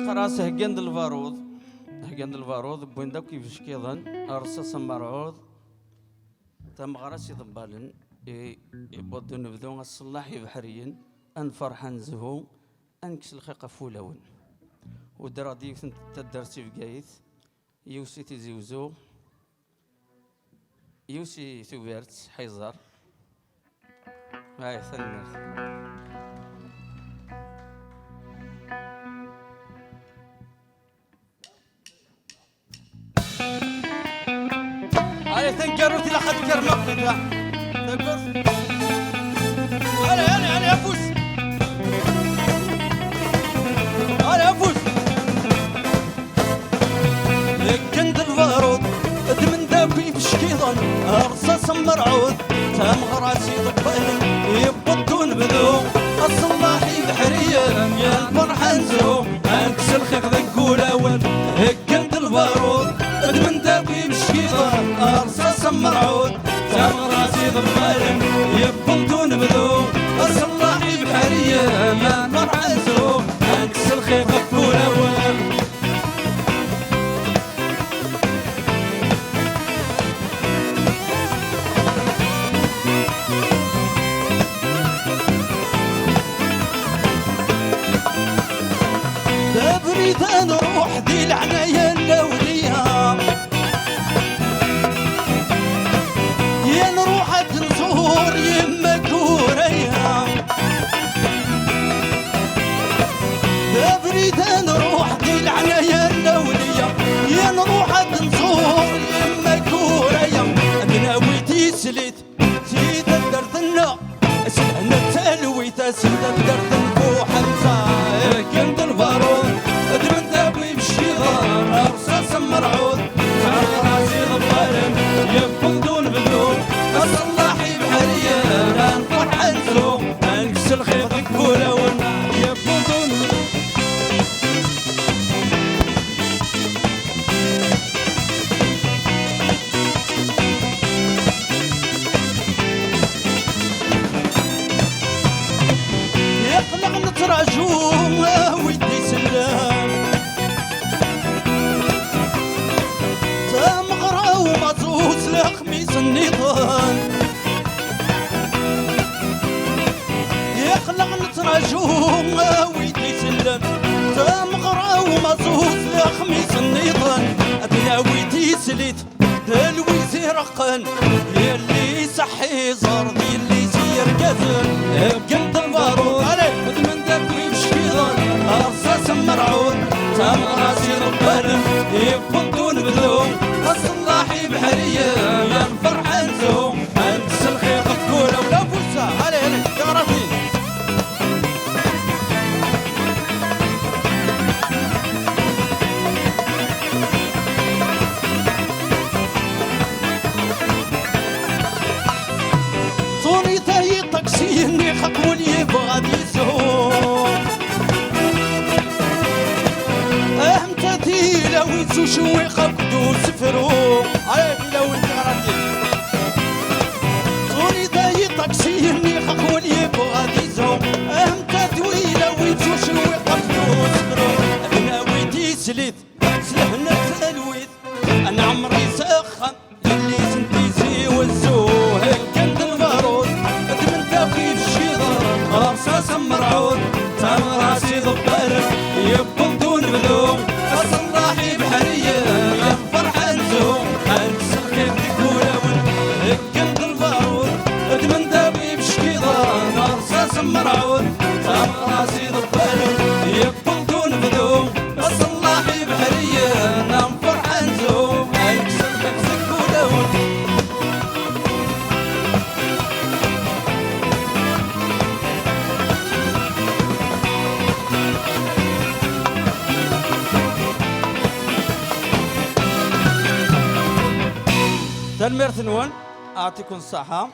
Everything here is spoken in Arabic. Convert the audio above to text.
قراص هجند البارود هجند البارود بوين داك كيفاش كيظن رصاص مرعوض تم غراسي ضبالن يبودو نبدو الصلاحي بحريا ان فرحان زهو انكس الخيقه فولون ودرا ديك تدرسي بقايث يوسي تزيوزو يوسي ثوبرت حيزر هاي ثنر هاي ثنقروتي لقد كرمقتها تقول انا افوز انا افوز كند البارود ادمن داوي بشكيضا رصاص مرعود تام غراسي ضبالن يبطون بذو الصلاحي بحرية يا الفرحان زو انكس الخيق ذقولا ول كند البارود ادمن داوي بشكيضا رصاص مرعود تام غراسي ضبالن يبطون بذو الصلاحي بحرية يا الفرحان زو انكس الخيق ذقولا ول بريد نروح دي العناية الأولية يا نروح نزور يما كوريا بريد نروح دي العناية الأولية يا نروح نزور يما كوريا ناويتي سليت سيد الدردنا سلهنا تلويت سيد الدردن بوحنتا كنت البارود ادمن دابوي بشيضان رصاص مرعود تعال راسي ضبالن يبقون بذوب الصلاحي بحرية انا فرحان زو انكس الخيط كولون يبقون يقلق نتراجوم ويدي سلام تمغرى ومزوز لخميس النيطان يقلق نتراجوم ويدي سلام تمغرى ومزوز لخميس النيطان ادناويتي سليت دلويزي رقن يلي صحي زرد يلي سير كزن بقلب البارود ودمن دبوي بشكيضان رصاص مرعود تام راسي ضبالن يبطون بذوم الصلاحي بحرية يا الفرحان زو انكس الخيط كولا ولا فوسا علي يا راسي صوني تاي طقسيني خقولي بغادي يزهوم اهمتتي لو يتسو شوي قبدو سفرو عليك لو انت غراتي صوني تاي طقسيني خقولي بغادي يزهوم اهمتتي لو يتسو شوي قبدو سفرو انا ويتي سليت سلهنا تلويت انا عمري سخن اللي سنتيزي والزوه كند البارود ادمن داقي بشيضان رصاص مرعود تام راسي ضبالن يبطون بذوم الصلاحي بحرية يا فرحان زوم انكس الخيط كولون كند البارود ادمن داقي بشيضان رصاص مرعود تام راسي ضبالن يبطون بذوم الصلاحي بحرية يا فرحان زوم انكس الخيط كولون تنمير ثنون أعطيكم الصحة.